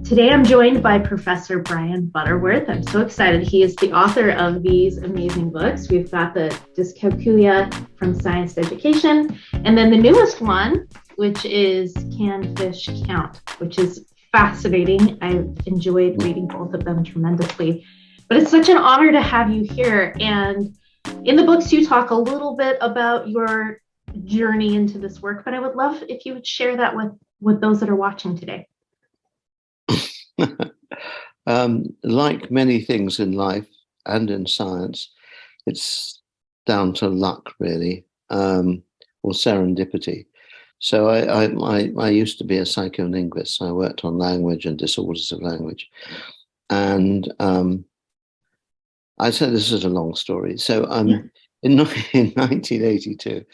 Today I'm joined by Professor Butterworth. I'm so excited. He is the author of these amazing books. We've got the Dyscalculia from Science to Education, and then the newest one, which is Can Fish Count, which is fascinating. I've enjoyed reading both of them tremendously. But it's such an honor to have you here. And in the books, you talk a little bit about your journey into this work, but I would love if you would share that with those that are watching today. Like many things in life and in science, it's down to luck, really, or serendipity. So I used to be a psycholinguist. I worked on language and disorders of language. And I said this is a long story. So in 1982,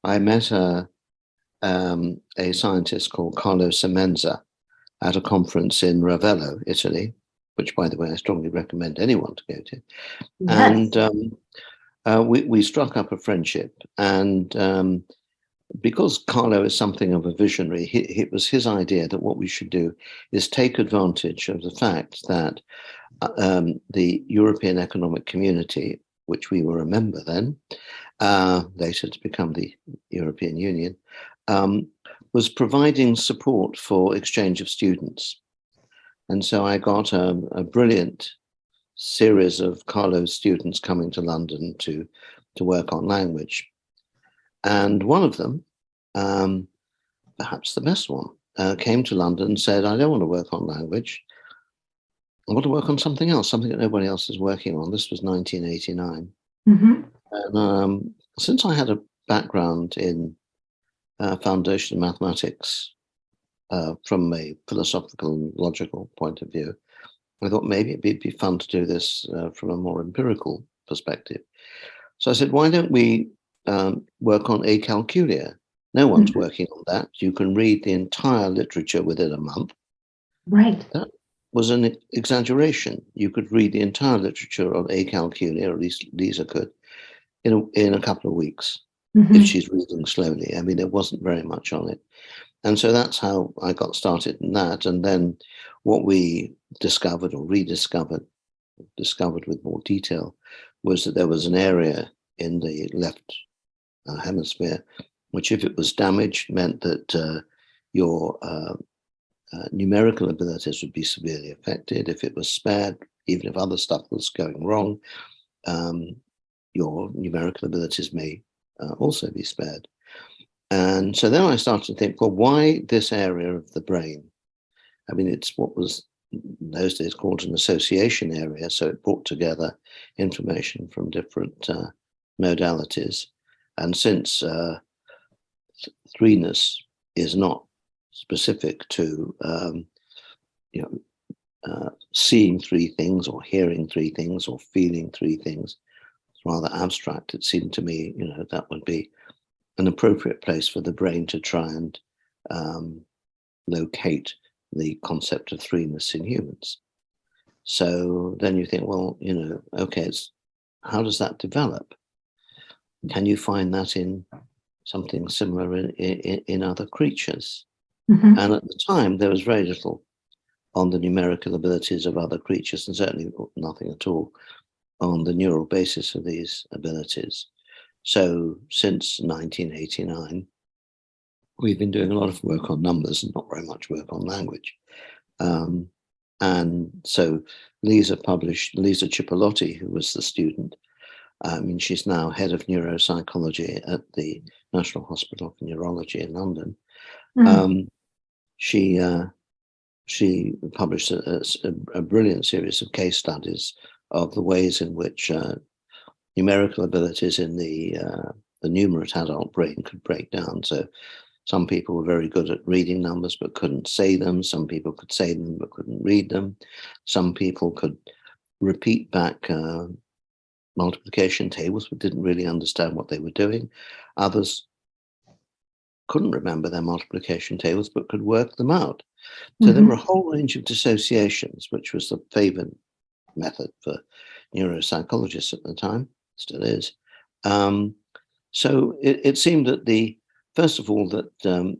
I met a scientist called Carlo Semenza at a conference in Ravello, Italy, which, by the way, I strongly recommend anyone to go to. Yes. And we struck up a friendship. And because Carlo is something of a visionary, it was his idea that what we should do is take advantage of the fact that the European Economic Community, which we were a member then, later to become the European Union, was providing support for exchange of students. And so I got a brilliant series of Carlo's students coming to London to work on language. And one of them, perhaps the best one, came to London and said, I don't want to work on language. I want to work on something else, something that nobody else is working on. This was 1989. Mm-hmm. And since I had a background in foundation mathematics from a philosophical and logical point of view, I thought maybe it'd be fun to do this from a more empirical perspective. So I said, why don't we work on Acalculia? No one's working on that. You can read the entire literature within a month. Right. That was an exaggeration. You could read the entire literature on Acalculia, or at least Lisa could, in a couple of weeks. If she's reading slowly. I mean, there wasn't very much on it. And so that's how I got started in that. And then what we discovered or discovered with more detail was that there was an area in the left hemisphere, which if it was damaged meant that your numerical abilities would be severely affected. If it was spared, even if other stuff was going wrong, your numerical abilities may also be spared. And so then I started to think, well, why this area of the brain? I mean, it's what was in those days called an association area. So it brought together information from different modalities. And since threeness is not specific to, seeing three things or hearing three things or feeling three things, rather abstract, it seemed to me, that would be an appropriate place for the brain to try and locate the concept of threeness in humans. So then you think, well, okay, how does that develop? Can you find that in something similar in other creatures? Mm-hmm. And at the time, there was very little on the numerical abilities of other creatures, and certainly nothing at all on the neural basis of these abilities. So since 1989, we've been doing a lot of work on numbers and not very much work on language. And so Lisa Cipollotti, who was the student, she's now head of neuropsychology at the National Hospital for Neurology in London. Mm-hmm. She published a brilliant series of case studies of the ways in which numerical abilities in the numerate adult brain could break down. So some people were very good at reading numbers but couldn't say them. Some people could say them but couldn't read them. Some people could repeat back multiplication tables but didn't really understand what they were doing. Others couldn't remember their multiplication tables but could work them out. So there were a whole range of dissociations, which was the favored method for neuropsychologists at the time, still is. So it seemed that first of all, that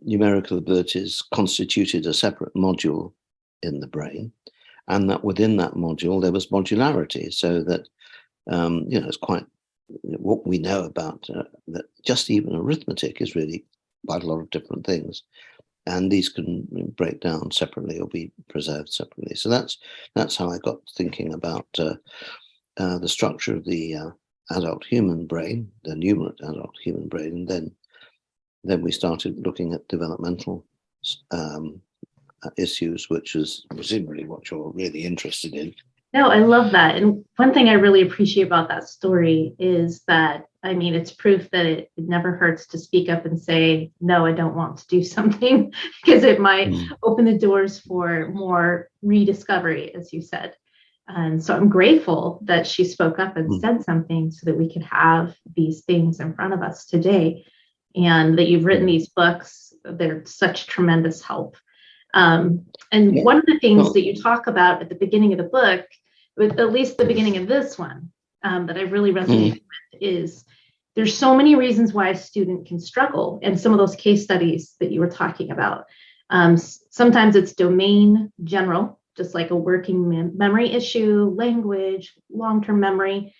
numerical abilities constituted a separate module in the brain, and that within that module there was modularity, so that it's quite what we know about that just even arithmetic is really quite a lot of different things, and these can break down separately or be preserved separately. So that's how I got thinking about the structure of the adult human brain, the numerate adult human brain, and then we started looking at developmental issues, which is presumably what you're really interested in. No, I love that. And one thing I really appreciate about that story is that, I mean, it's proof that it never hurts to speak up and say, no, I don't want to do something, because it might open the doors for more rediscovery, as you said. And so I'm grateful that she spoke up and said something so that we could have these things in front of us today, and that you've written these books. They're such tremendous help. One of the things that you talk about at the beginning of the book, with at least the beginning of this one, that I really resonated with, is there's so many reasons why a student can struggle. And some of those case studies that you were talking about, sometimes it's domain general, just like a working memory issue, language, long-term memory.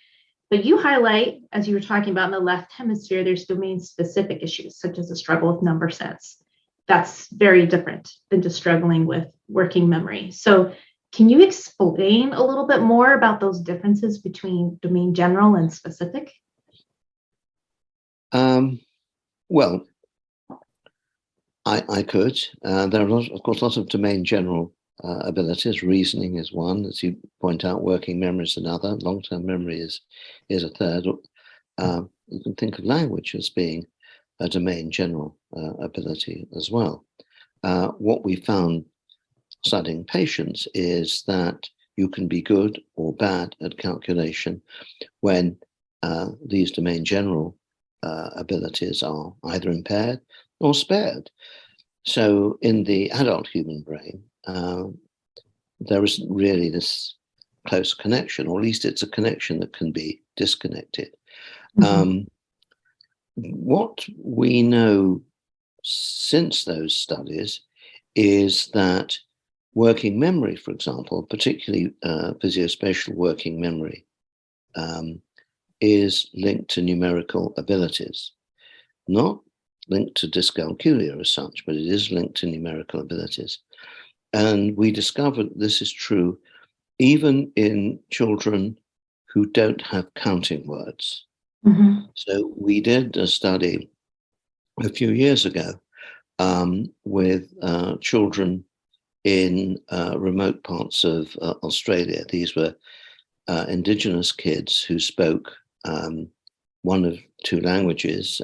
But you highlight, as you were talking about in the left hemisphere, there's domain-specific issues, such as a struggle with number sets. That's very different than just struggling with working memory. So can you explain a little bit more about those differences between domain general and specific? Well, I could. There are, of course, lots of domain general abilities. Reasoning is one, as you point out. Working memory is another. Long-term memory is a third. You can think of language as being a domain general ability as well. What we found studying patients is that you can be good or bad at calculation when these domain general abilities are either impaired or spared. So in the adult human brain, there isn't really this close connection, or at least it's a connection that can be disconnected. What we know since those studies is that working memory, for example, particularly physiospatial working memory, is linked to numerical abilities. Not linked to dyscalculia as such, but it is linked to numerical abilities. And we discovered this is true even in children who don't have counting words. So we did a study a few years ago with children in remote parts of Australia. These were indigenous kids who spoke one of two languages.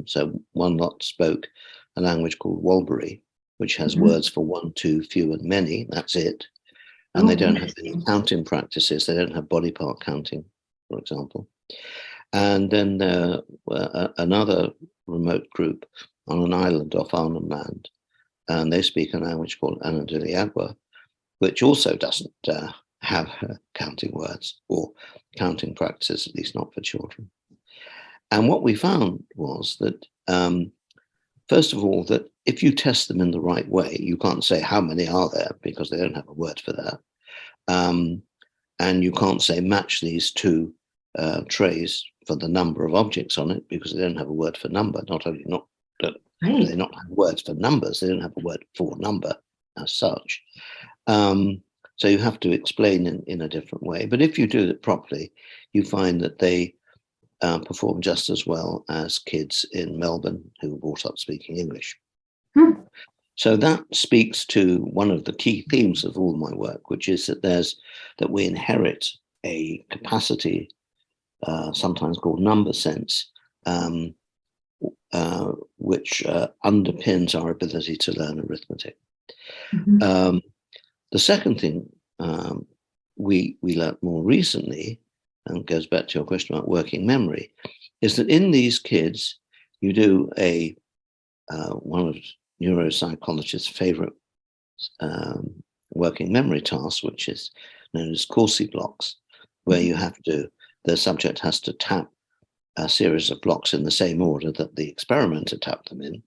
So one lot spoke a language called Walbiri, which has words for one, two, few, and many. That's it. And they don't have any counting practices. They don't have body part counting, for example. And then there were another remote group on an island off Arnhem Land, and they speak a language called Anadiliagwa, which also doesn't have counting words or counting practices, at least not for children. And what we found was that, first of all, that if you test them in the right way, you can't say how many are there because they don't have a word for that. And you can't say match these two trays for the number of objects on it because they don't have a word for number. Not only not that do they not have words for numbers, they don't have a word for number as such. So you have to explain in a different way. But if you do it properly, you find that they perform just as well as kids in Melbourne who were brought up speaking English. So that speaks to one of the key themes of all my work, which is that we inherit a capacity, sometimes called number sense, which underpins our ability to learn arithmetic. The second thing we learned more recently, and goes back to your question about working memory, is that in these kids, you do one of neuropsychologists' favorite working memory tasks, which is known as Corsi blocks, where the subject has to tap a series of blocks in the same order that the experimenter tapped them in.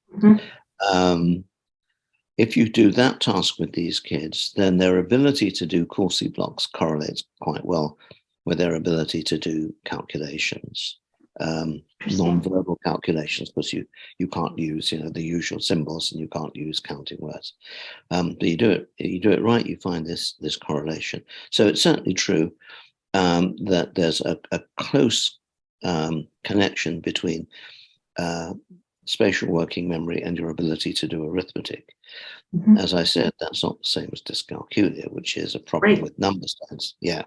if you do that task with these kids, then their ability to do Corsi blocks correlates quite well with their ability to do calculations, non-verbal calculations, because you can't use the usual symbols and you can't use counting words. But you do it right, you find this correlation. So it's certainly true that there's a close connection between spatial working memory and your ability to do arithmetic. Mm-hmm. As I said, that's not the same as dyscalculia, which is a problem with number sense. Yeah,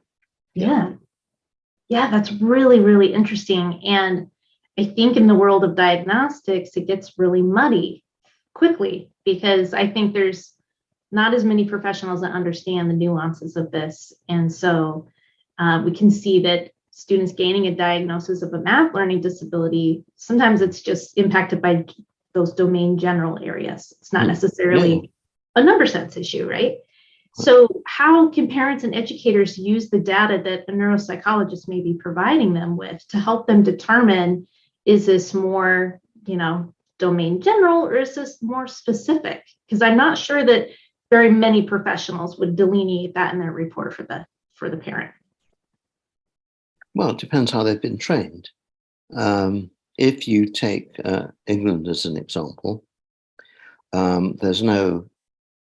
that's really, really interesting. And I think in the world of diagnostics, it gets really muddy quickly, because I think there's not as many professionals that understand the nuances of this. And so we can see that students gaining a diagnosis of a math learning disability, sometimes it's just impacted by those domain general areas. It's not necessarily a number sense issue, right? So how can parents and educators use the data that a neuropsychologist may be providing them with to help them determine, is this more, domain general, or is this more specific? Because I'm not sure that very many professionals would delineate that in their report for the parent. Well, it depends how they've been trained. If you take England as an example, there's no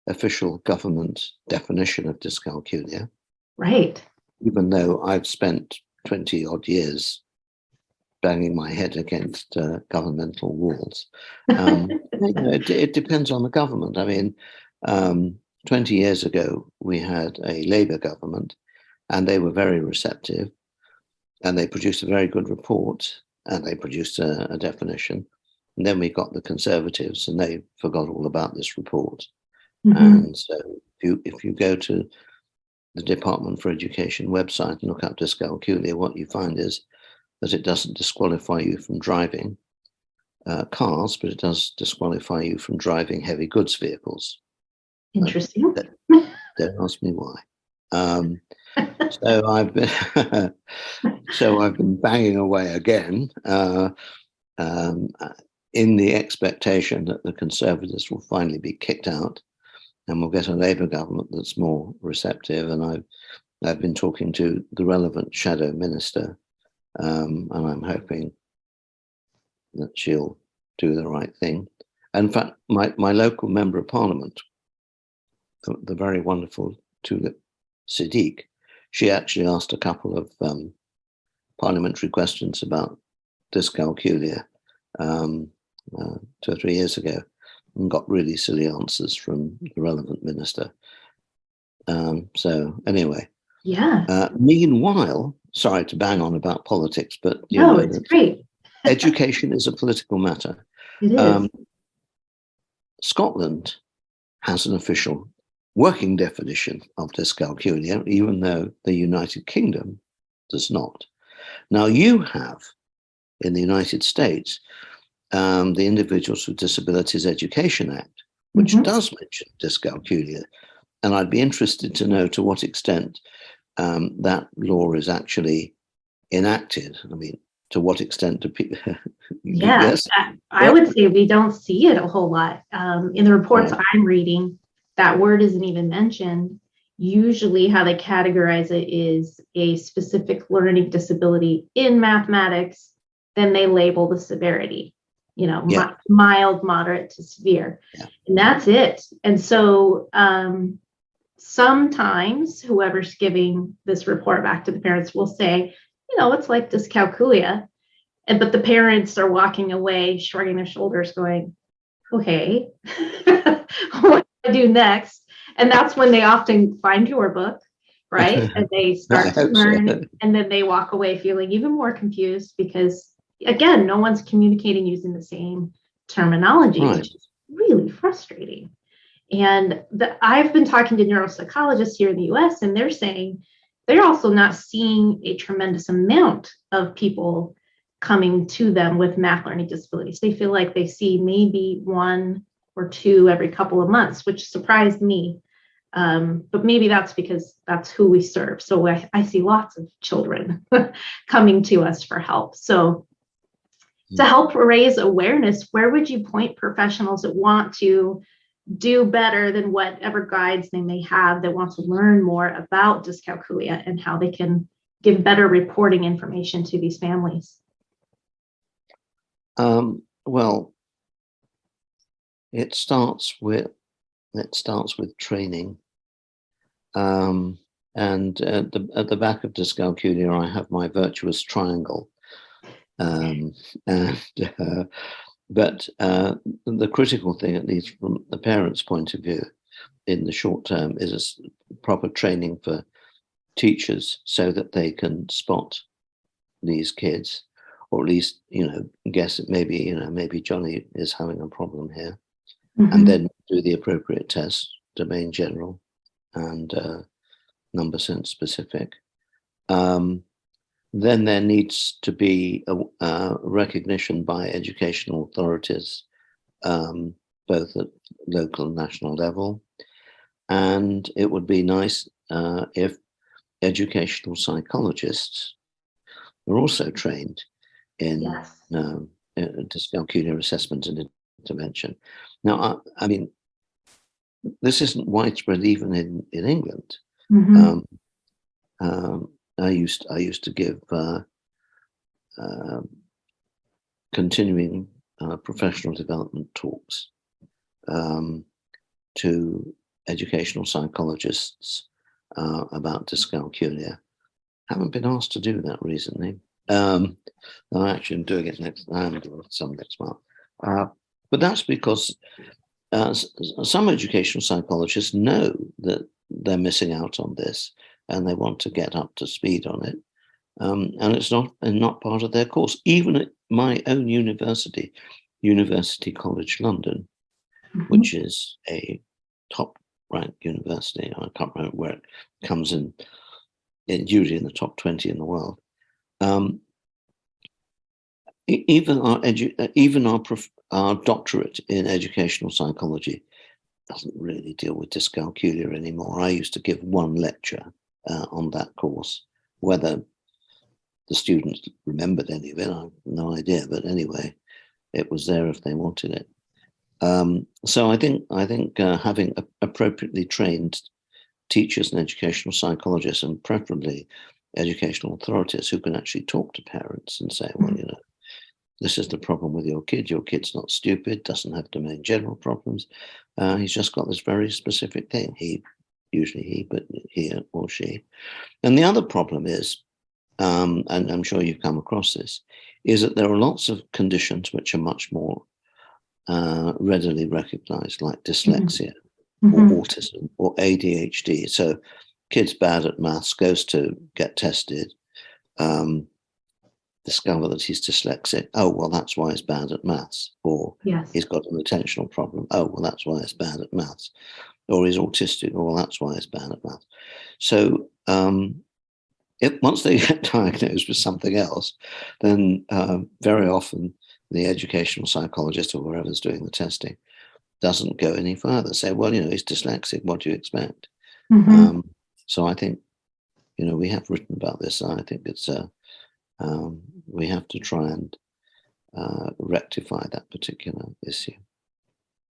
official government definition of dyscalculia. Right. Even though I've spent 20 odd years banging my head against governmental walls. It depends on the government. I mean, 20 years ago, we had a Labour government, and they were very receptive, and they produced a very good report, and they produced a definition. And then we got the Conservatives, and they forgot all about this report. Mm-hmm. And so if you go to the Department for Education website and look up dyscalculia, what you find is that it doesn't disqualify you from driving cars, but it does disqualify you from driving heavy goods vehicles. Interesting. Don't ask me why. So I've been banging away again in the expectation that the Conservatives will finally be kicked out, and we'll get a Labour government that's more receptive. And I've been talking to the relevant shadow minister, and I'm hoping that she'll do the right thing. And in fact, my local member of parliament, the very wonderful Tulip Siddiq, she actually asked a couple of parliamentary questions about dyscalculia 2 or 3 years ago, and got really silly answers from the relevant minister. So anyway, meanwhile, sorry to bang on about politics, but it's great. Education is a political matter. It is. Scotland has an official working definition of dyscalculia, even though the United Kingdom does not. Now, you have in the United States the Individuals with Disabilities Education Act, which does mention dyscalculia. And I'd be interested to know to what extent that law is actually enacted. I mean, to what extent do people... Yes, I would say we don't see it a whole lot. In the reports I'm reading, that word isn't even mentioned. Usually how they categorize it is a specific learning disability in mathematics, then they label the severity, mild, moderate to severe. And that's it. And so sometimes whoever's giving this report back to the parents will say, it's like dyscalculia. But the parents are walking away, shrugging their shoulders, going, okay, what do I do next? And that's when they often find your book, right? And they start to learn, and then they walk away feeling even more confused because, again, no one's communicating using the same terminology, which is really frustrating. And I've been talking to neuropsychologists here in the US, and they're saying they're also not seeing a tremendous amount of people coming to them with math learning disabilities. They feel like they see maybe 1 or 2 every couple of months, which surprised me. But maybe that's because that's who we serve. So I see lots of children coming to us for help. So to help raise awareness, where would you point professionals that want to do better than whatever guides they may have that want to learn more about dyscalculia and how they can give better reporting information to these families? Well, it starts with training. And at the back of Dyscalculia, I have my virtuous triangle. But the critical thing, at least from the parents' point of view, in the short term, is a proper training for teachers so that they can spot these kids, or at least, guess that maybe Johnny is having a problem here, and then do the appropriate tests, domain general and number sense specific. Then there needs to be a recognition by educational authorities, both at local and national level. And it would be nice if educational psychologists were also trained in dyscalculia assessment and intervention. Now, I mean, this isn't widespread even in England. I used to give continuing professional development talks to educational psychologists about dyscalculia. Haven't been asked to do that recently. I actually am doing it next. I'm doing some next month. But that's because some educational psychologists know that they're missing out on this, and they want to get up to speed on it. And it's not part of their course. Even at my own university, University College London, which is a top-ranked university. I can't remember where it comes in. It's usually in the top 20 in the world. Even our doctorate in educational psychology doesn't really deal with dyscalculia anymore. I used to give one lecture on that course. Whether the students remembered any of it, I have no idea. But anyway, it was there if they wanted it. So I think having appropriately trained teachers and educational psychologists, and preferably educational authorities who can actually talk to parents and say, well, this is the problem with your kid. Your kid's not stupid, doesn't have domain general problems. He's just got this very specific thing. Usually he, but he or she. And the other problem is, and I'm sure you've come across this, is that there are lots of conditions which are much more readily recognized, like dyslexia or autism or ADHD. So kid's bad at maths, goes to get tested, discover that he's dyslexic. Oh, well, that's why he's bad at maths. Or he's got an attentional problem. Oh, well, that's why he's bad at maths. Or he's autistic. Oh, well, that's why he's bad at maths. So once they get diagnosed with something else, then very often the educational psychologist or whoever's doing the testing doesn't go any further. Say, well, he's dyslexic. What do you expect? So I think, we have written about this. I think it's we have to try and rectify that particular issue.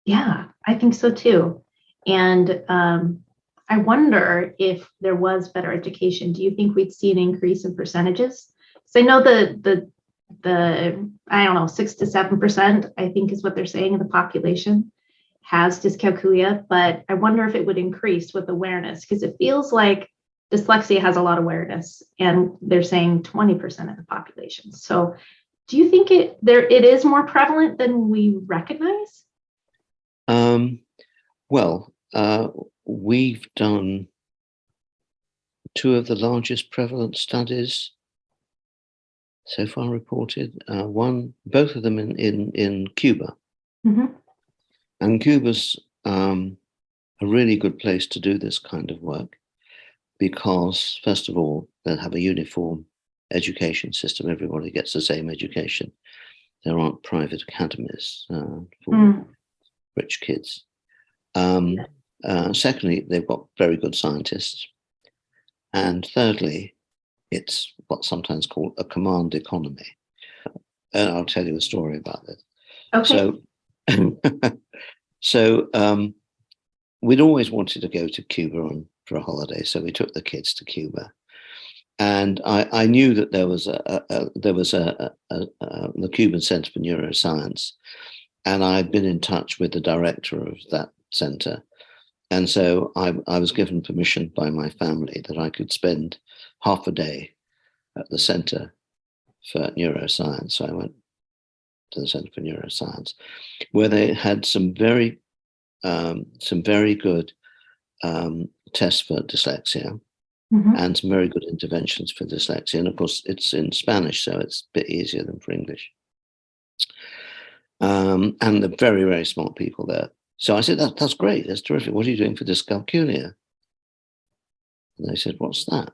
Yeah, I think so too. And I wonder if there was better education, do you think we'd see an increase in percentages? So I know the I don't know, 6 to 7%, I think is what they're saying, of the population has dyscalculia, but I wonder if it would increase with awareness, because it feels like dyslexia has a lot of awareness, and they're saying 20% of the population. So do you think it is more prevalent than we recognize? Well, we've done 2 of the largest prevalence studies so far reported. Both of them in Cuba. And Cuba's a really good place to do this kind of work, because first of all, they have a uniform education system. Everybody gets the same education. There aren't private academies for rich kids. Secondly, they've got very good scientists. And thirdly, it's what's sometimes called a command economy. And I'll tell you a story about this. Okay. So we'd always wanted to go to Cuba for a holiday, so we took the kids to Cuba. And I knew that there was the Cuban Center for Neuroscience, and I'd been in touch with the director of that center. And so I was given permission by my family that I could spend half a day at the Center for Neuroscience. So I went to the Center for Neuroscience, where they had some very good tests for dyslexia, and some very good interventions for dyslexia. And of course, it's in Spanish, so it's a bit easier than for English. And they're very, very smart people there. So I said, that's great, that's terrific. What are you doing for Dyscalculia? And they said, what's that?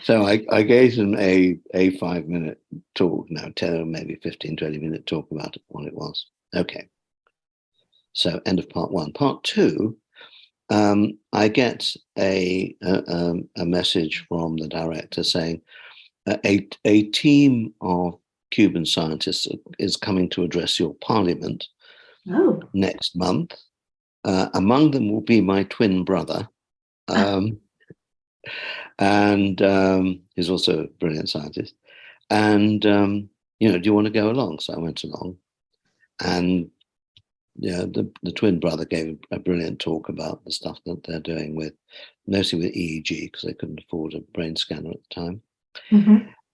So I gave them a 5-minute talk, no, 10, maybe 15, 20-minute talk about what it was. Okay. So end of part 1. Part 2, I get a message from the director saying a team of Cuban scientists is coming to address your parliament next month. Among them will be my twin brother, and he's also a brilliant scientist. And do you want to go along? So I went along, and the twin brother gave a brilliant talk about the stuff that they're doing mostly with EEG, because they couldn't afford a brain scanner at the time.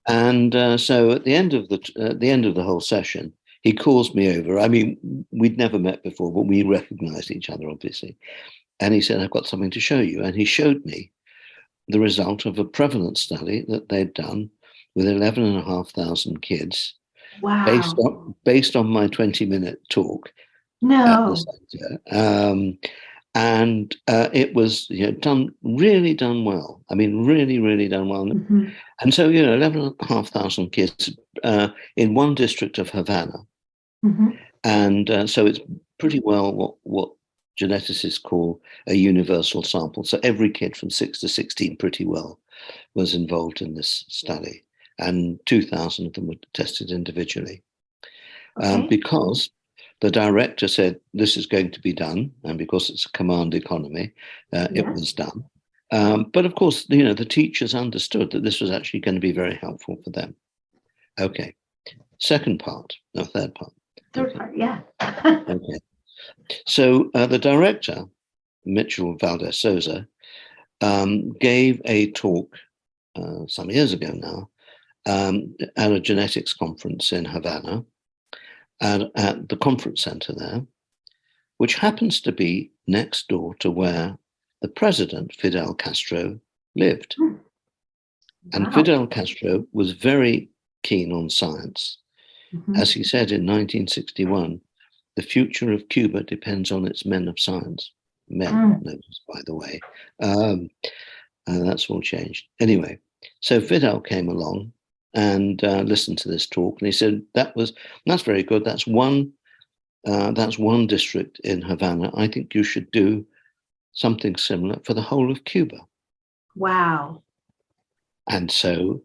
And so at the end of the whole session, he calls me over. I mean, we'd never met before, but we recognized each other, obviously. And he said, I've got something to show you. And he showed me the result of a prevalence study that they'd done with 11,500 kids. Wow. Based on my 20-minute talk at the center. And it was done well. I mean, really done well. And so 11,500 kids in one district of Havana, and so it's pretty well what geneticists call a universal sample. So every kid from 6 to 16 pretty well was involved in this study, and 2,000 of them were tested individually, because the director said this is going to be done, and because it's a command economy, it was done. But of course, the teachers understood that this was actually going to be very helpful for them. Okay, third part. Third part, yeah. Okay. So the director, Mitchell Valdez Souza, gave a talk some years ago now at a genetics conference in Havana, and at the conference center there, which happens to be next door to where the president, Fidel Castro, lived. And Fidel Castro was very keen on science. As he said in 1961, the future of Cuba depends on its men of science. Men, notice, by the way. That's all changed. Anyway, so Fidel came along and listened to this talk, and he said, that's very good. That's one district in Havana. I think you should do something similar for the whole of Cuba. Wow. And so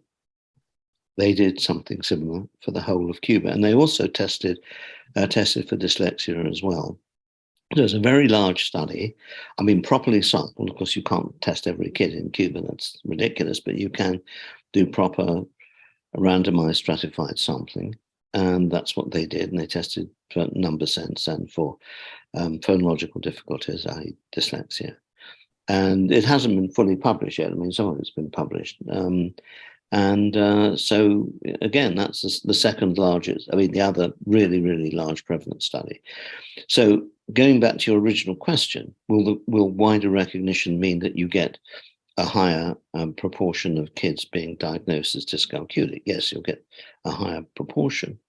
they did something similar for the whole of Cuba. And they also tested for dyslexia as well. It was a very large study. I mean, properly sampled. Of course, you can't test every kid in Cuba. That's ridiculous. But you can do proper randomized stratified sampling. And that's what they did. And they tested for number sense and for phonological difficulties, i.e. dyslexia. And it hasn't been fully published yet. I mean, some of it's been published. So, again, that's the second largest, the other really, really large prevalence study. So going back to your original question, will wider recognition mean that you get a higher proportion of kids being diagnosed as dyscalculic? Yes, you'll get a higher proportion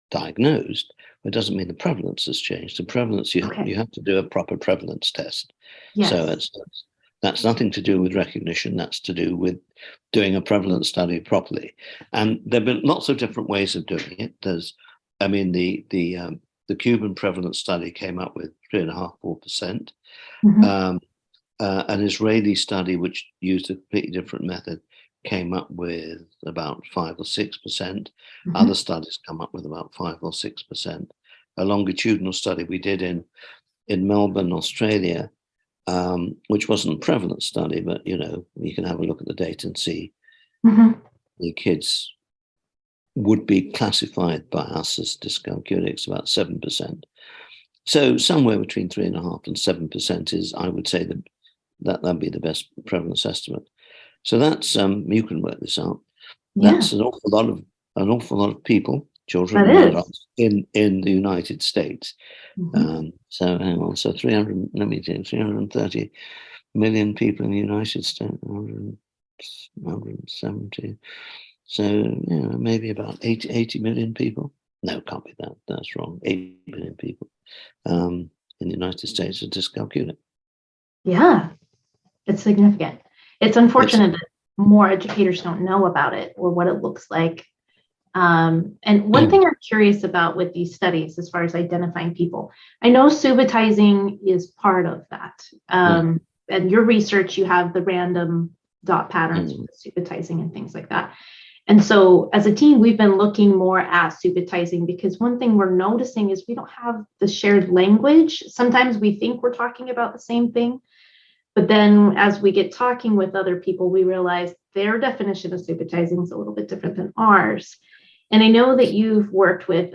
diagnosed, but it doesn't mean the prevalence has changed. The prevalence, you have to do a proper prevalence test. Yes. So that's nothing to do with recognition. That's to do with doing a prevalence study properly. And there have been lots of different ways of doing it. The Cuban prevalence study came up with 3.5–4%. An Israeli study, which used a completely different method, came up with about 5 or 6%. Other studies come up with about 5 or 6%. a longitudinal study we did in Melbourne, Australia, which wasn't a prevalent study, but you can have a look at the data and see the kids would be classified by us as dyscalculics, about 7%. So somewhere between 3.5% and 7% is, I would say, that'd be the best prevalence estimate. So that's you can work this out. Yeah. That's an awful lot of people, children and adults in the United States. So hang on, so 330 million people in the United States, 170. So maybe about 80 million people. No, it can't be that. That's wrong. 8 million people in the United States are dyscalculic. Yeah, it's significant. It's unfortunate that more educators don't know about it or what it looks like. And one thing I'm curious about with these studies, as far as identifying people, I know subitizing is part of that. And your research, you have the random dot patterns with subitizing and things like that. And so as a team, we've been looking more at subitizing, because one thing we're noticing is we don't have the shared language. Sometimes we think we're talking about the same thing, but then as we get talking with other people, we realize their definition of subitizing is a little bit different than ours. And I know that you've worked with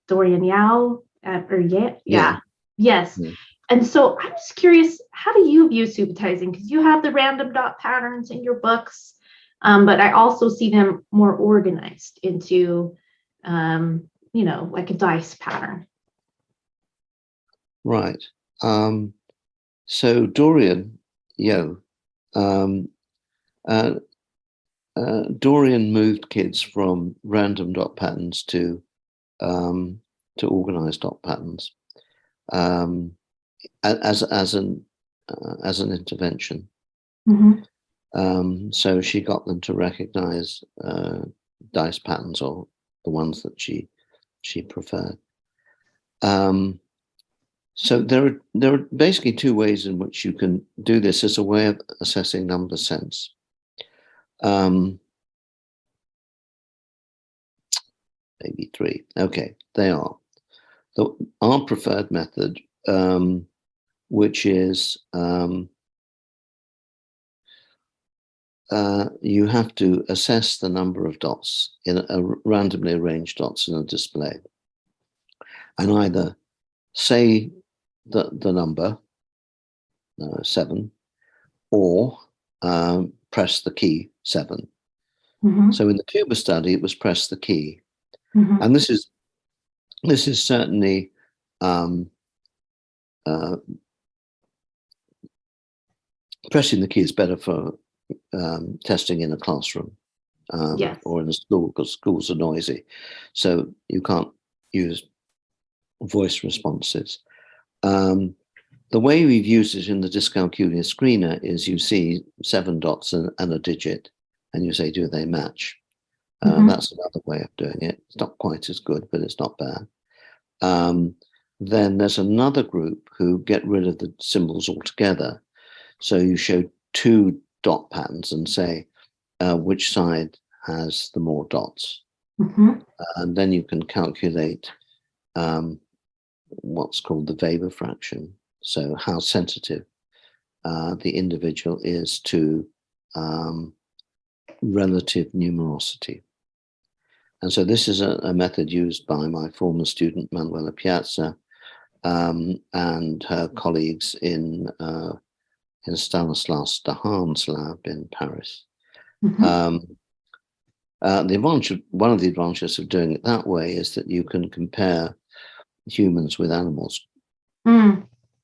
Dorian Yao, yes. And so I'm just curious, how do you view subitizing? Because you have the random dot patterns in your books, but I also see them more organized into, like a dice pattern. Right. So Dorian Yao, Dorian moved kids from random dot patterns to organized dot patterns as an intervention. So she got them to recognize dice patterns, or the ones that she preferred. So there are basically two ways in which you can do this as a way of assessing number sense. Maybe three. Okay, they are. Our preferred method, which is you have to assess the number of dots in a randomly arranged dots in a display, and either say the number 7, or press the key 7. So in the Cuba study, it was press the key, and this is certainly pressing the key is better for testing in a classroom or in a school, because schools are noisy, so you can't use voice responses. The way we've used it in the Dyscalculia screener is you see 7 dots and a digit, and you say, do they match? That's another way of doing it. It's not quite as good, but it's not bad. Then there's another group who get rid of the symbols altogether. So you show 2 dot patterns and say which side has the more dots. And then you can calculate what's called the Weber fraction. So how sensitive the individual is to relative numerosity. And so this is a method used by my former student, Manuela Piazza, and her colleagues in Stanislas Dehaene's lab in Paris. One of the advantages of doing it that way is that you can compare humans with animals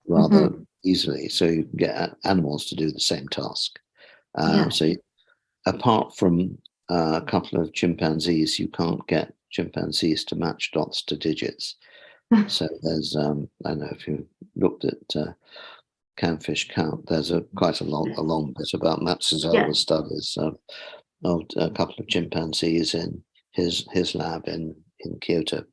rather easily. So you can get animals to do the same task. So apart from a couple of chimpanzees, you can't get chimpanzees to match dots to digits. So there's, I don't know if you looked at Camfish Count, there's quite a long bit about Matsuzawa's studies of a couple of chimpanzees in his lab in Kyoto.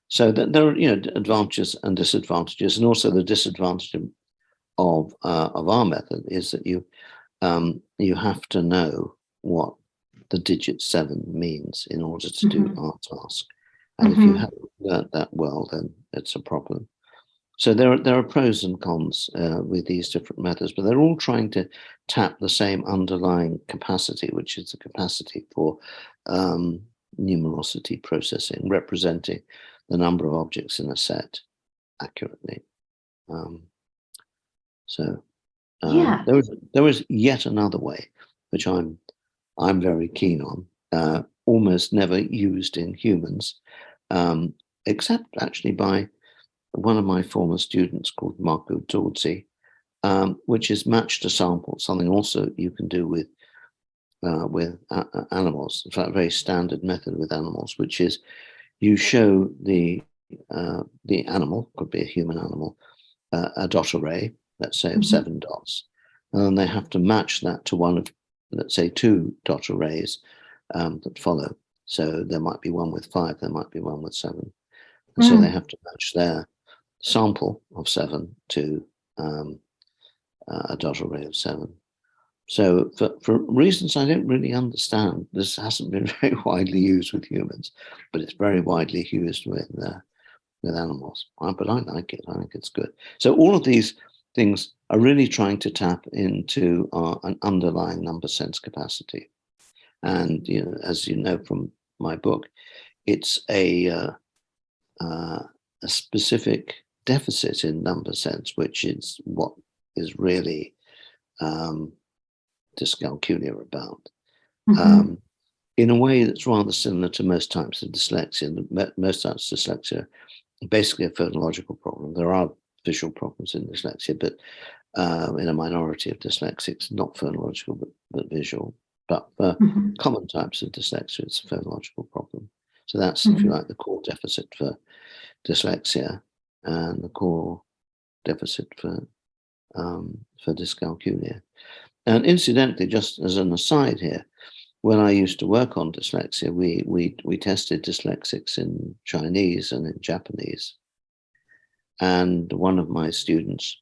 So that there are advantages and disadvantages, and also the disadvantage of our method is that you have to know what the digit 7 means in order to do our task. And if you haven't learnt that well, then it's a problem. So there are pros and cons with these different methods, but they're all trying to tap the same underlying capacity, which is the capacity for numerosity processing, representing the number of objects in a set accurately. There is yet another way, which I'm very keen on, almost never used in humans, except actually by one of my former students called Marco Dorzi, which is match to sample, something also you can do with animals. In fact, a very standard method with animals, which is you show the animal, could be a human animal, a dot array, let's say of 7 dots, and then they have to match that to one of, let's say, 2 dot arrays that follow. So there might be one with 5, there might be one with 7, and so they have to match their sample of 7 to a dot array of 7. So for reasons I don't really understand, this hasn't been very widely used with humans, but it's very widely used with animals. But I like it. I think it's good. So all of these things are really trying to tap into an underlying number sense capacity. And as you know from my book, it's a specific deficit in number sense, which is what is really dyscalculia about. In a way that's rather similar to most types of dyslexia. Most types of dyslexia are basically a phonological problem. There are visual problems in dyslexia, but in a minority of dyslexics, not phonological, but visual. But for common types of dyslexia, it's a phonological problem. So that's, if you like, the core deficit for dyslexia and the core deficit for dyscalculia. And incidentally, just as an aside here, when I used to work on dyslexia, we tested dyslexics in Chinese and in Japanese. And one of my students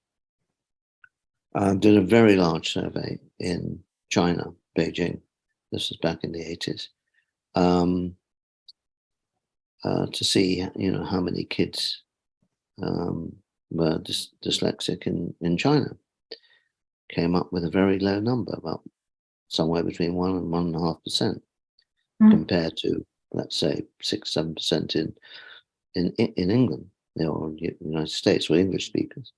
did a very large survey in China, Beijing. This was back in the 80s, to see how many kids were dyslexic in China. Came up with a very low number, about somewhere between 1 and 1.5%, compared to, let's say, 6-7% in England or United States, or English speakers.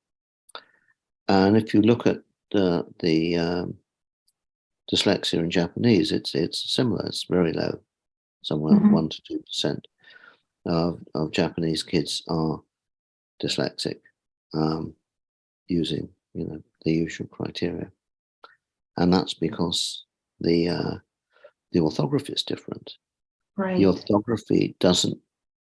And if you look at the dyslexia in Japanese, it's similar. It's very low, somewhere 1 to 2% of Japanese kids are dyslexic, using the usual criteria, and that's because the orthography is different. Right. The orthography doesn't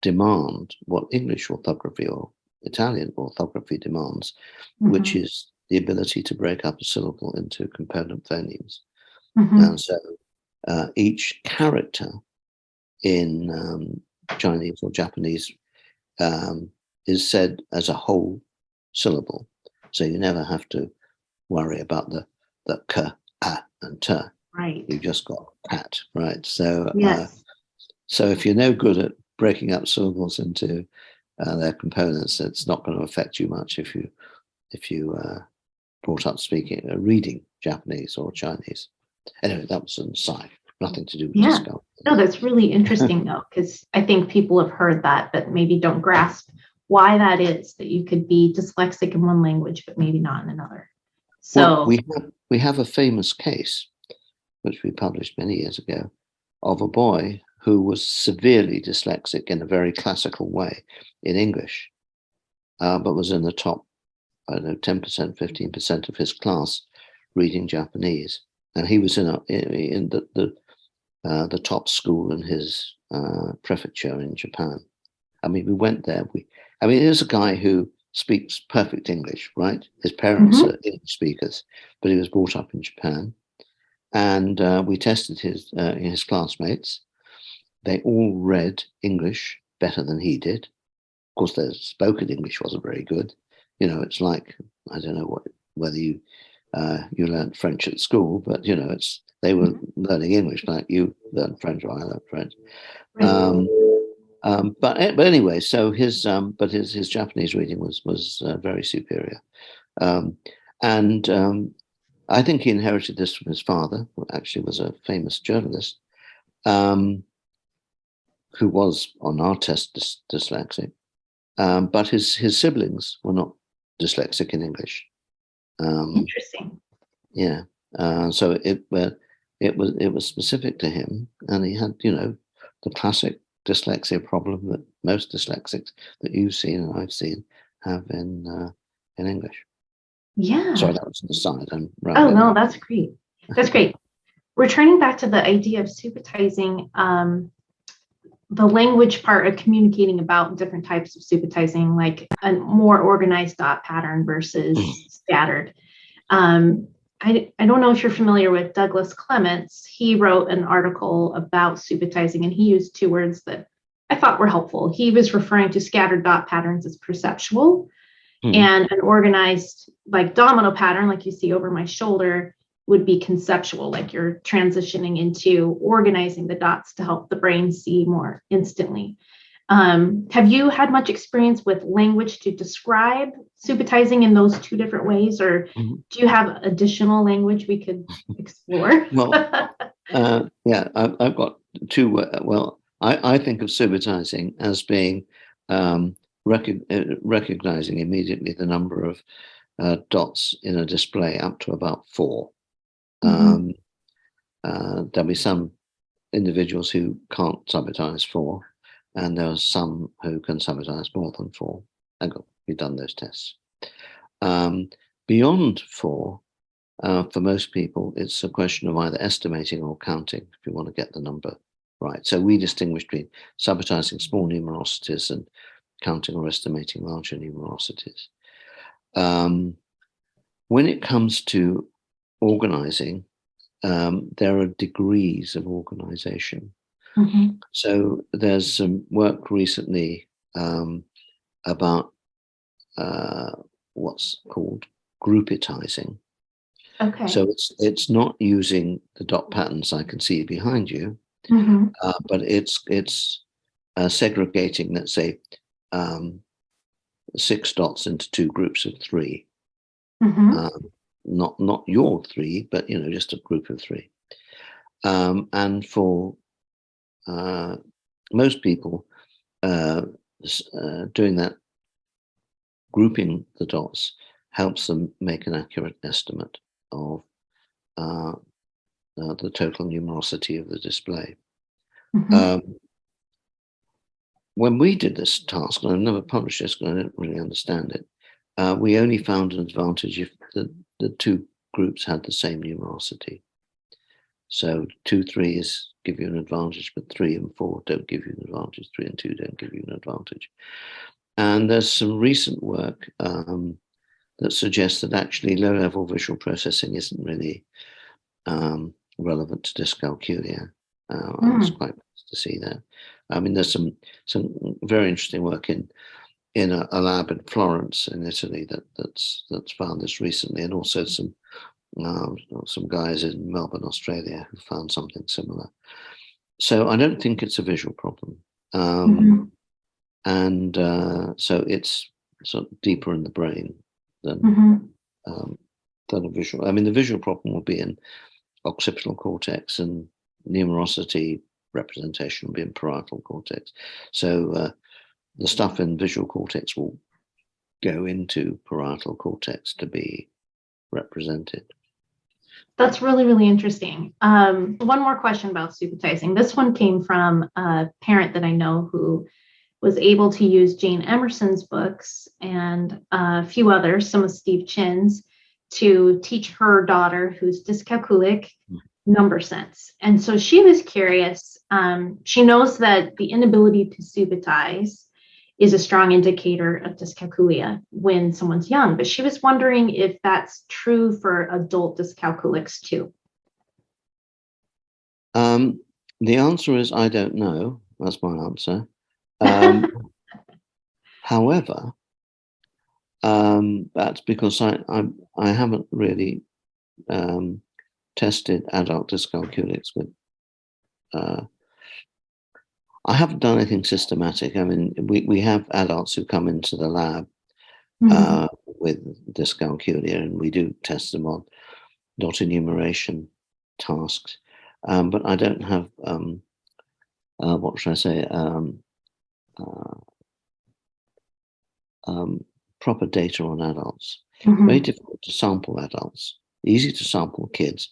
demand what English orthography or Italian orthography demands, which is the ability to break up a syllable into component phonemes. And so each character in Chinese or Japanese is said as a whole syllable. So you never have to worry about the k, a, and t. Right. You've just got cat, right? So yes. So if you're no good at breaking up syllables into their components, it's not going to affect you much if you brought up reading Japanese or Chinese. Anyway, that was an aside. Nothing to do with dyscalculia. No, that's really interesting though, because I think people have heard that, but maybe don't grasp why that is, that you could be dyslexic in one language, but maybe not in another. So we have a famous case, which we published many years ago, of a boy who was severely dyslexic in a very classical way in English, but was in the top, 10%, 15% of his class reading Japanese. And he was in the top school in his prefecture in Japan. I mean, we went there. Here's a guy who speaks perfect English, right? His parents are English speakers, but he was brought up in Japan. And we tested his classmates. They all read English better than he did. Of course, their spoken English wasn't very good. It's like, I don't know whether you learned French at school, but they were learning English like you learned French or I learned French. But anyway, so his Japanese reading was very superior, and I think he inherited this from his father, who actually was a famous journalist, who was on our test dyslexic, but his siblings were not dyslexic in English. Interesting. Yeah, so it was specific to him, and he had the classic dyslexia problem that most dyslexics that you've seen and I've seen have in English. Yeah. Sorry, that was an aside. Oh no, that's great. That's great. Returning back to the idea of subitizing, the language part of communicating about different types of subitizing, like a more organized dot pattern versus scattered. I don't know if you're familiar with Douglas Clements. He wrote an article about subitizing, and he used two words that I thought were helpful. He was referring to scattered dot patterns as perceptual, and an organized, like domino pattern, like you see over my shoulder, would be conceptual, like you're transitioning into organizing the dots to help the brain see more instantly. Have you had much experience with language to describe subitizing in those two different ways, or do you have additional language we could explore? Well, yeah, I've got two. Well, I think of subitizing as being recognizing immediately the number of dots in a display up to about 4. There'll be some individuals who can't subitize 4, and there are some who can subitize more than 4. We've done those tests. Beyond 4, for most people, it's a question of either estimating or counting if you want to get the number right. So we distinguish between subitizing small numerosities and counting or estimating larger numerosities. When it comes to organizing, there are degrees of organization. So there's some work recently about what's called groupitizing. Okay. So it's not using the dot patterns I can see behind you, but it's segregating, let's say, 6 dots into 2 groups of 3. Not your 3, but just a group of 3. And for most people, doing that, grouping the dots, helps them make an accurate estimate of the total numerosity of the display. When we did this task, and I've never published this because I don't really understand it, we only found an advantage if the 2 groups had the same numerosity. So 2 3s give you an advantage, but 3 and 4 don't give you an advantage. 3 and 2 don't give you an advantage. And there's some recent work that suggests that actually low-level visual processing isn't really relevant to dyscalculia. I was quite pleased to see that. I mean, there's some very interesting work in a lab in Florence in Italy that's found this recently, and also some guys in Melbourne, Australia, who found something similar. So I don't think it's a visual problem, and so it's sort of deeper in the brain than a visual. I mean, the visual problem will be in occipital cortex, and numerosity representation will be in parietal cortex. So the stuff in visual cortex will go into parietal cortex to be represented. That's really, really interesting. One more question about subitizing. This one came from a parent that I know who was able to use Jane Emerson's books and a few others, some of Steve Chin's, to teach her daughter, who's dyscalculic, number sense. And so she was curious. She knows that the inability to subitize is a strong indicator of dyscalculia when someone's young, but she was wondering if that's true for adult dyscalculics too. The answer is I don't know. That's my answer. However, that's because I haven't really tested adult dyscalculics with. I haven't done anything systematic. I mean, we have adults who come into the lab with dyscalculia, and we do test them on dot enumeration tasks. But I don't have, what should I say, proper data on adults. Very difficult to sample adults. Easy to sample kids.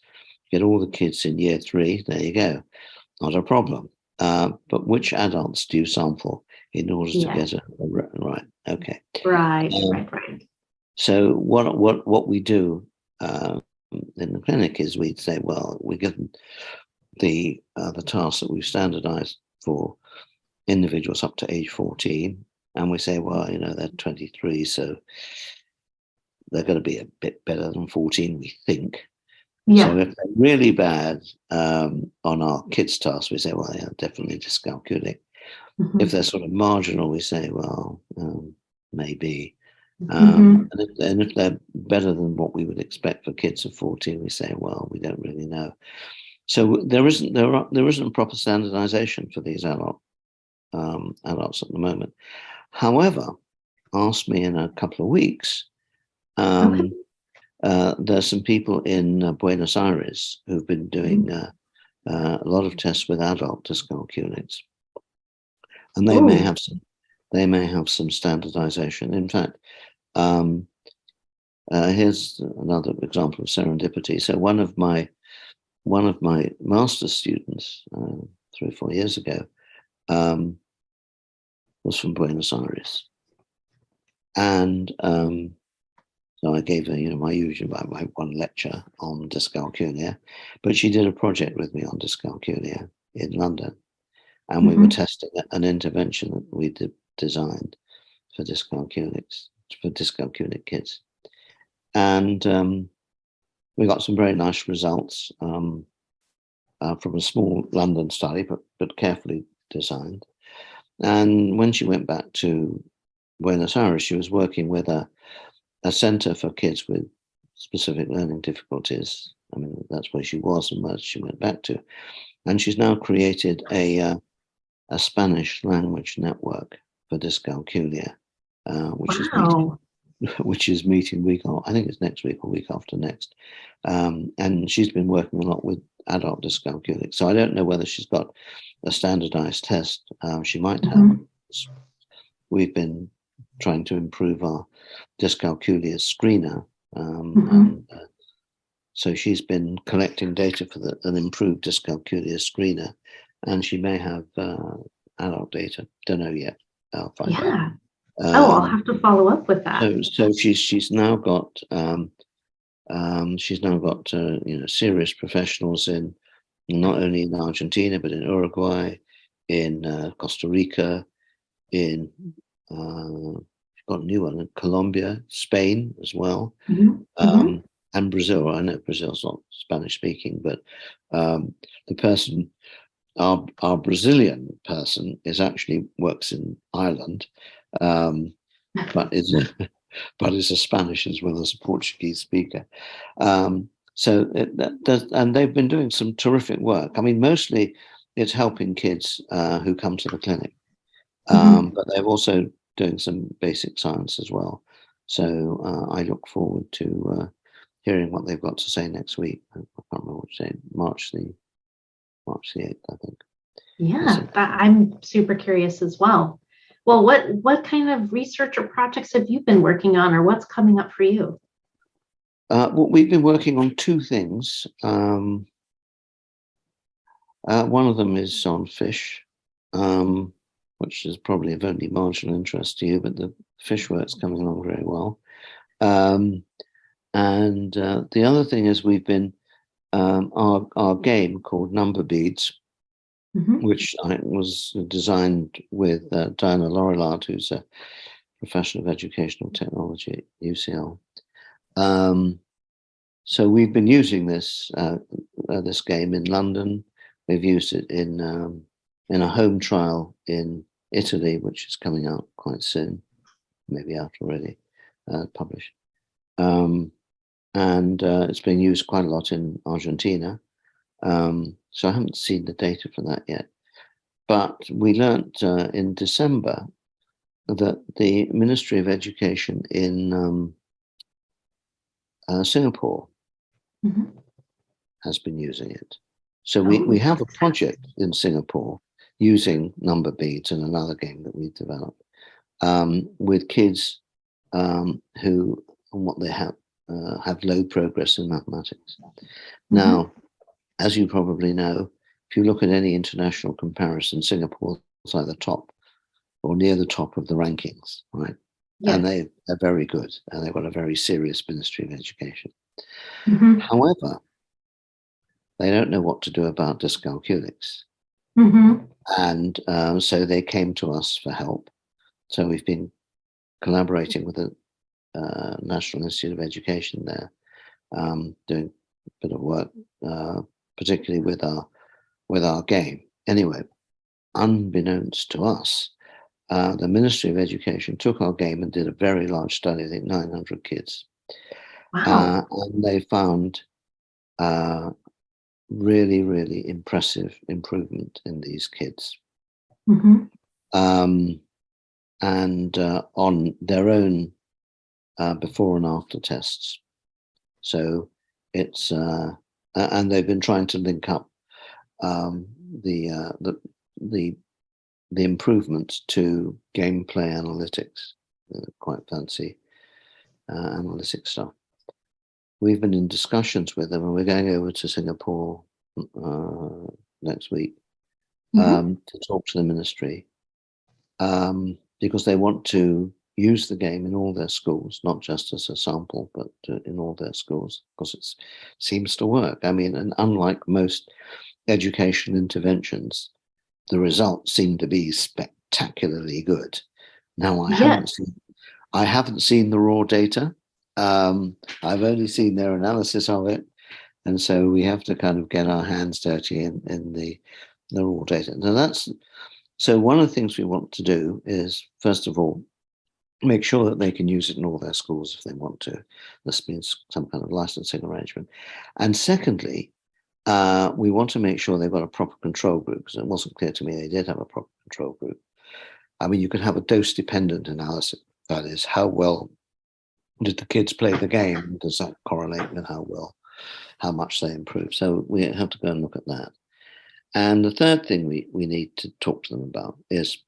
Get all the kids in year 3, there you go. Not a problem. But which adults do you sample in order to get a right? Okay. Right. So what we do in the clinic is we'd say, well, we give them the tasks that we've standardized for individuals up to age 14, and we say, well, they're 23, so they're going to be a bit better than 14, we think. So if they're really bad on our kids' tasks, we say, well, yeah, definitely dyscalculic. If they're sort of marginal, we say, well, maybe. And if they're better than what we would expect for kids of 14, we say, well, we don't really know. So there isn't proper standardization for these adults at the moment. However, ask me in a couple of weeks. There's some people in Buenos Aires who've been doing a lot of tests with adult dyscalculics, and they may have some standardization. In fact, here's another example of serendipity. So one of my master's students 3 or 4 years ago was from Buenos Aires, and so I gave her, my usual my one lecture on dyscalculia, but she did a project with me on dyscalculia in London, and we were testing an intervention that we designed for dyscalculic kids, and we got some very nice results from a small London study, but carefully designed. And when she went back to Buenos Aires, she was working with a center for kids with specific learning difficulties. I mean, that's where she was and where she went back to. And she's now created a Spanish language network for dyscalculia, which is meeting week, I think it's next week or week after next. And she's been working a lot with adult dyscalculic. So I don't know whether she's got a standardized test. She might have. We've been trying to improve our dyscalculia screener. So she's been collecting data for an improved dyscalculia screener, and she may have adult data. Don't know yet. I'll find out. I'll have to follow up with that. So she's now got serious professionals in not only in Argentina but in Uruguay, in Costa Rica, in got a new one in Colombia, Spain as well, and Brazil. I know Brazil's not Spanish speaking, but the person, our Brazilian person, actually works in Ireland, but is a Spanish as well as a Portuguese speaker. And they've been doing some terrific work. I mean, mostly it's helping kids who come to the clinic, but they're also doing some basic science as well. So I look forward to hearing what they've got to say next week. I can't remember what to say. March the 8th, I think. Yeah, I'm super curious as well. Well, what kind of research or projects have you been working on, or what's coming up for you? Well, we've been working on 2 things. One of them is on fish, which is probably of only marginal interest to you, but the fish work's coming along very well. And the other thing is we've been our game called Number Beads, which was designed with Diana Laurillard, who's a professor of educational technology at UCL. So we've been using this game in London. We've used it in a home trial in Italy, which is coming out quite soon, maybe out already, published. And it's been used quite a lot in Argentina. So I haven't seen the data for that yet. but we learnt in December that the Ministry of Education in Singapore has been using it. So we have a project in Singapore using number beads and another game that we developed with kids who what they have low progress in mathematics. Now, as you probably know, if you look at any international comparison, Singapore is either top or near the top of the rankings, right? Yes. And they're very good, and they've got a very serious Ministry of Education. However, they don't know what to do about dyscalculics. And so they came to us for help. So we've been collaborating with the National Institute of Education there, doing a bit of work, particularly with our game. Anyway, unbeknownst to us, the Ministry of Education took our game and did a very large study, I think 900 kids. Wow. And they found really, really impressive improvement in these kids. And on their own before and after tests. So it's, and they've been trying to link up the improvements to gameplay analytics, quite fancy analytics stuff. We've been in discussions with them, and we're going over to Singapore next week to talk to the ministry because they want to use the game in all their schools, not just as a sample, but in all their schools, because it seems to work. I mean, and unlike most educational interventions, the results seem to be spectacularly good. Now, I haven't seen the raw data. I've only seen their analysis of it, and so we have to kind of get our hands dirty in the raw data. Now so one of the things we want to do is, first of all, make sure that they can use it in all their schools if they want to. This means some kind of licensing arrangement. And secondly, we want to make sure they've got a proper control group, because it wasn't clear to me they did have a proper control group. I mean, you could have a dose-dependent analysis. That is, how well did the kids play the game? Does that correlate with how much they improve? So we have to go and look at that. And the third thing we need to talk to them about is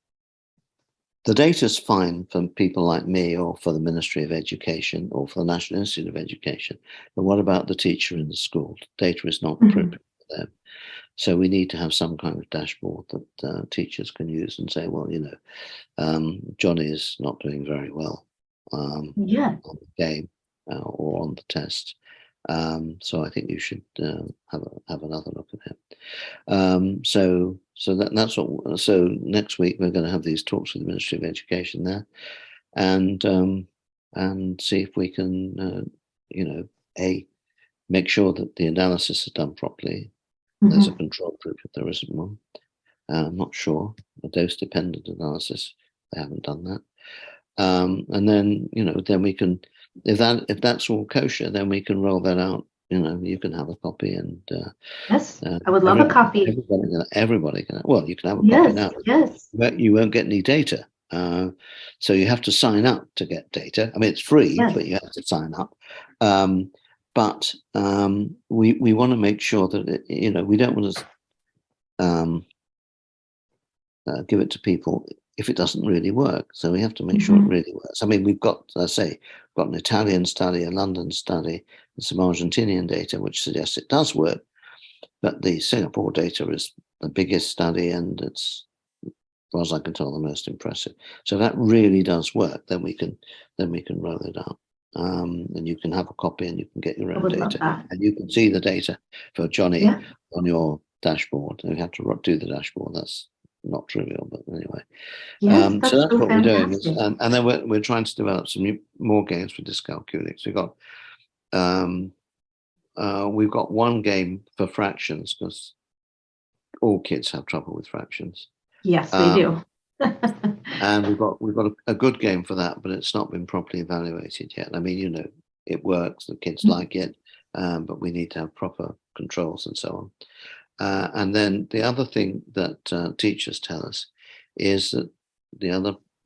the data's fine for people like me or for the Ministry of Education or for the National Institute of Education. But what about the teacher in the school? Data is not appropriate for them. So we need to have some kind of dashboard that teachers can use and say, well, Johnny is not doing very well on the game or on the test. So I think you should have another look at him. So that's what. So next week we're going to have these talks with the Ministry of Education there, and see if we can, make sure that the analysis is done properly. There's a control group if there isn't one. I'm not sure. A dose-dependent analysis. They haven't done that. And then then we can, if that's all kosher, then we can roll that out. You can have a copy, and yes, I would love a copy. Everybody can. Well, you can have a copy now. Yes, but you won't get any data. So you have to sign up to get data. I mean, it's free, but you have to sign up. But we want to make sure that we don't want to give it to people if it doesn't really work. So we have to make sure it really works. I mean, we've got, as I say, got an Italian study, a London study, and some Argentinian data, which suggests it does work. But the Singapore data is the biggest study, and it's, as far as I can tell, the most impressive. So that really does work. Then we can roll it out. And you can have a copy, and you can get your own data, and you can see the data for Johnny on your dashboard. You have to do the dashboard. That's not trivial, but anyway. So that's what we're doing. And then we're trying to develop some more games for dyscalculics. We've got one game for fractions, because all kids have trouble with fractions. Yes, they do. And we've got a good game for that, but it's not been properly evaluated yet. I mean, it works, the kids like it, but we need to have proper controls and so And then the other thing that teachers tell us is that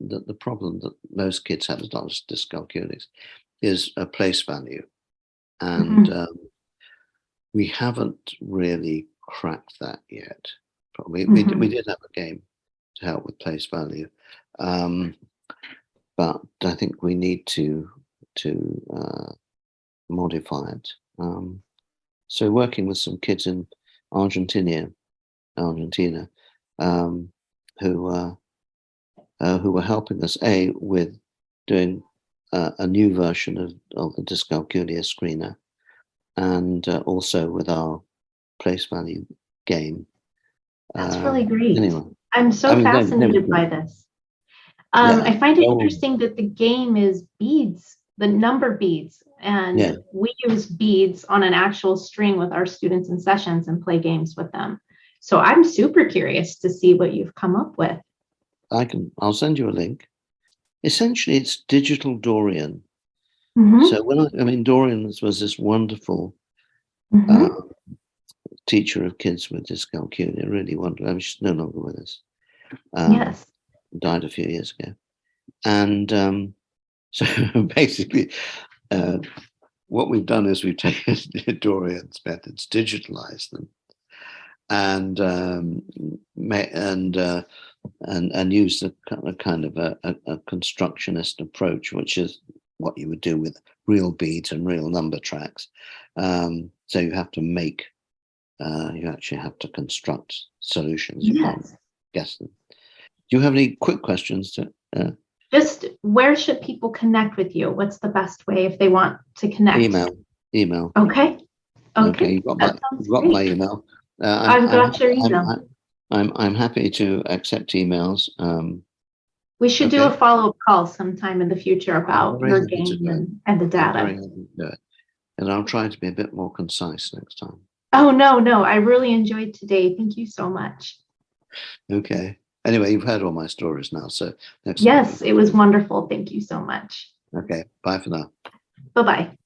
the problem that most kids have, is not just dyscalculia, is a place value. And we haven't really cracked that yet. We did have a game to help with place value, but I think we need to modify it. So working with some kids in Argentina, who were helping us with doing a new version of the Dyscalculia screener, and also with our place value game. That's really great. Anyway, I'm so fascinated by this. I find it interesting that the game is beads, the number beads, and we use beads on an actual string with our students in sessions and play games with them. So I'm super curious to see what you've come up with. I'll send you a link. Essentially, it's digital Dorian. So Dorian was this wonderful teacher of kids with dyscalculia, really wonderful. I mean, she's no longer with us. Yes. Died a few years ago. And so basically, what we've done is we've taken Dorian's methods, digitalized them, and used a kind of a constructionist approach, which is what you would do with real beads and real number tracks. So you have to make, you actually have to construct solutions. You can't guess them. Do you have any quick questions to? Just where should people connect with you? What's the best way if they want to connect? Email. Okay. You've got my email. I've got your email. I'm happy to accept emails. We should do a follow-up call sometime in the future about your game and the data. And I'll try to be a bit more concise next time. Oh, no. I really enjoyed today. Thank you so much. Okay. Anyway, you've heard all my stories now. So yes, it was wonderful. Thank you so much. Okay. Bye for now. Bye-bye.